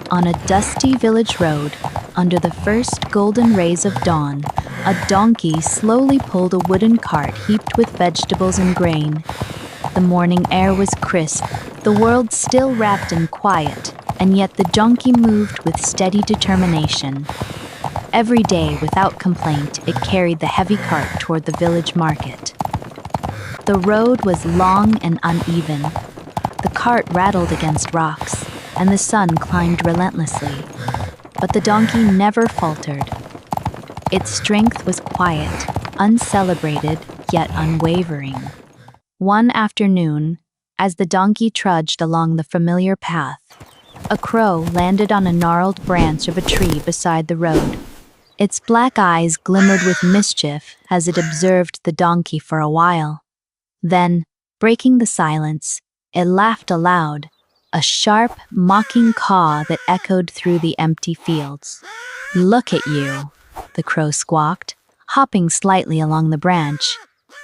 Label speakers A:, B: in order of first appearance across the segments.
A: On a dusty village road, under the first golden rays of dawn, a donkey slowly pulled a wooden cart heaped with vegetables and grain. The morning air was crisp, the world still wrapped in quiet, and yet the donkey moved with steady determination. Every day, without complaint, it carried the heavy cart toward the village market. The road was long and uneven. The cart rattled against rocks, and the sun climbed relentlessly. But the donkey never faltered. Its strength was quiet, uncelebrated, yet unwavering. One afternoon, as the donkey trudged along the familiar path, a crow landed on a gnarled branch of a tree beside the road. Its black eyes glimmered with mischief as it observed the donkey for a while. Then, breaking the silence, it laughed aloud, a sharp, mocking caw that echoed through the empty fields. "Look at you," the crow squawked, hopping slightly along the branch.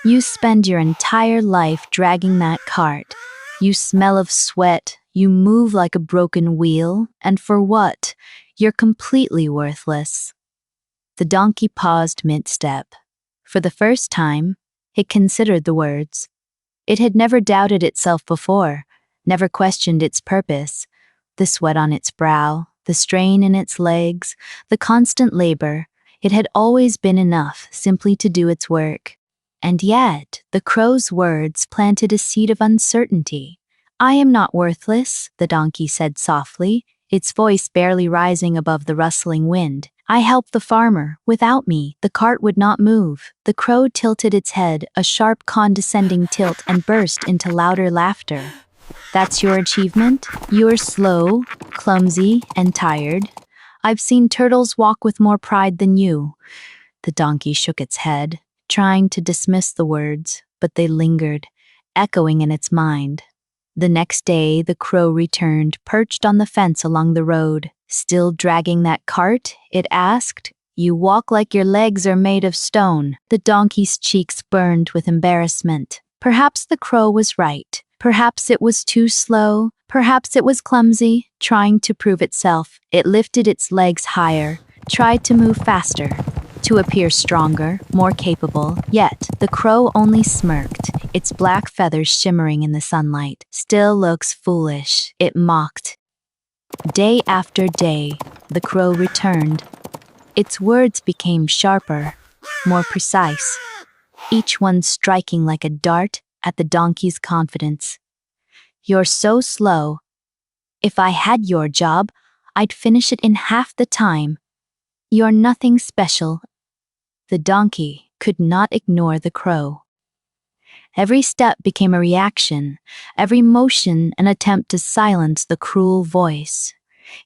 A: "You spend your entire life dragging that cart. You smell of sweat, you move like a broken wheel, and for what? You're completely worthless." The donkey paused mid-step. For the first time, it considered the words. It had never doubted itself before, never questioned its purpose. The sweat on its brow, the strain in its legs, the constant labor, it had always been enough simply to do its work. And yet, the crow's words planted a seed of uncertainty. "I am not worthless," the donkey said softly, its voice barely rising above the rustling wind. "I help the farmer. Without me, the cart would not move." The crow tilted its head, a sharp condescending tilt, and burst into louder laughter. "That's your achievement? You're slow, clumsy, and tired. I've seen turtles walk with more pride than you." The donkey shook its head, trying to dismiss the words, but they lingered, echoing in its mind. The next day, the crow returned, perched on the fence along the road. "Still dragging that cart?" it asked. "You walk like your legs are made of stone." The donkey's cheeks burned with embarrassment. Perhaps the crow was right. Perhaps it was too slow. Perhaps it was clumsy, trying to prove itself. It lifted its legs higher, tried to move faster, to appear stronger, more capable. Yet, the crow only smirked, its black feathers shimmering in the sunlight. "Still looks foolish," it mocked. Day after day, the crow returned. Its words became sharper, more precise, each one striking like a dart at the donkey's confidence. "You're so slow. If I had your job, I'd finish it in half the time. You're nothing special." The donkey could not ignore the crow. Every step became a reaction, every motion an attempt to silence the cruel voice.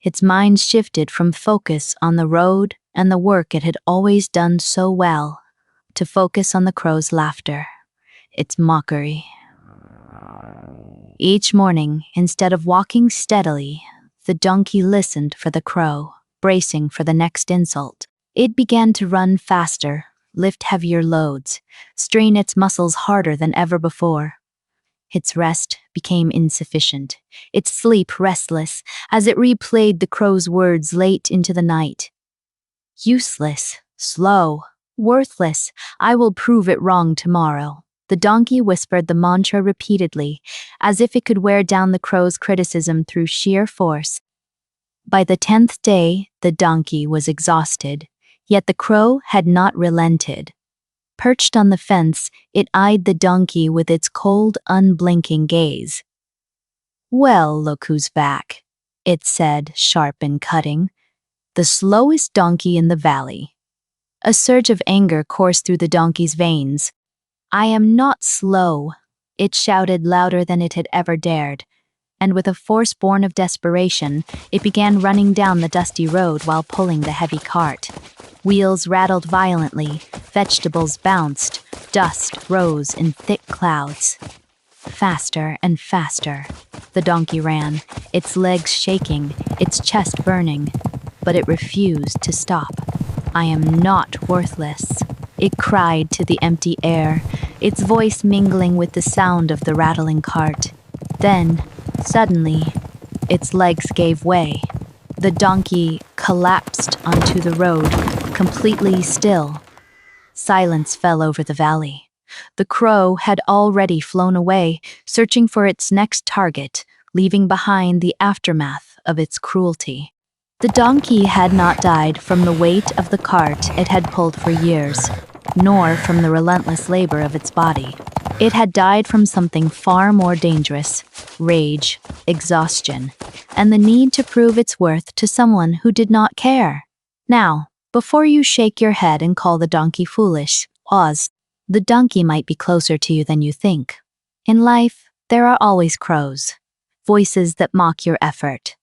A: Its mind shifted from focus on the road and the work it had always done so well, to focus on the crow's laughter, its mockery. Each morning, instead of walking steadily, the donkey listened for the crow, bracing for the next insult. It began to run faster, lift heavier loads, strain its muscles harder than ever before. Its rest became insufficient, its sleep restless, as it replayed the crow's words late into the night. "Useless, slow, worthless, I will prove it wrong tomorrow." The donkey whispered the mantra repeatedly, as if it could wear down the crow's criticism through sheer force. By the 10th day, the donkey was exhausted, yet the crow had not relented. Perched on the fence, it eyed the donkey with its cold, unblinking gaze. "Well, look who's back," it said, sharp and cutting. "The slowest donkey in the valley." A surge of anger coursed through the donkey's veins. "I am not slow," it shouted louder than it had ever dared. And with a force born of desperation, it began running down the dusty road while pulling the heavy cart. Wheels rattled violently, vegetables bounced, dust rose in thick clouds. Faster and faster, the donkey ran, its legs shaking, its chest burning, but it refused to stop. "I am not worthless," it cried to the empty air, its voice mingling with the sound of the rattling cart. Then, suddenly, its legs gave way. The donkey collapsed onto the road, completely still. Silence fell over the valley. The crow had already flown away, searching for its next target, leaving behind the aftermath of its cruelty. The donkey had not died from the weight of the cart it had pulled for years, nor from the relentless labor of its body. It had died from something far more dangerous: rage, exhaustion, and the need to prove its worth to someone who did not care. Now, before you shake your head and call the donkey foolish, pause. The donkey might be closer to you than you think. In life, there are always crows, voices that mock your effort,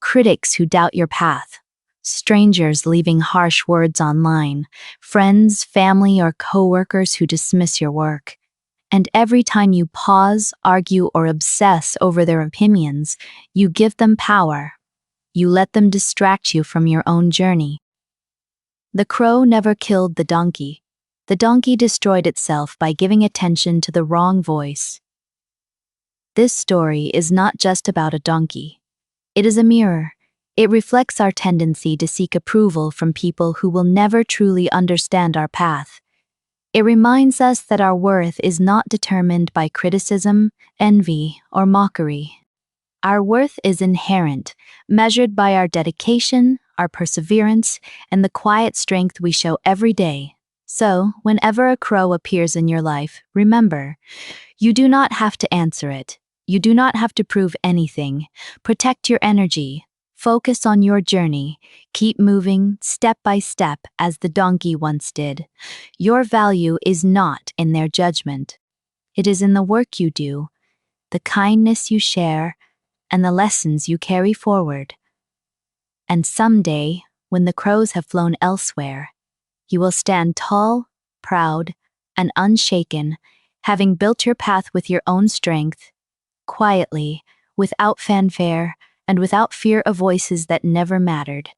A: critics who doubt your path, strangers leaving harsh words online, friends, family, or coworkers who dismiss your work. And every time you pause, argue, or obsess over their opinions, you give them power. You let them distract you from your own journey. The crow never killed the donkey. The donkey destroyed itself by giving attention to the wrong voice. This story is not just about a donkey. It is a mirror. It reflects our tendency to seek approval from people who will never truly understand our path. It reminds us that our worth is not determined by criticism, envy, or mockery. Our worth is inherent, measured by our dedication, our perseverance, and the quiet strength we show every day. So, whenever a crow appears in your life, remember, you do not have to answer it. You do not have to prove anything. Protect your energy. Focus on your journey. Keep moving step by step as the donkey once did. Your value is not in their judgment. It is in the work you do, the kindness you share, and the lessons you carry forward. And someday, when the crows have flown elsewhere, you will stand tall, proud, and unshaken, having built your path with your own strength, quietly, without fanfare, and without fear of voices that never mattered.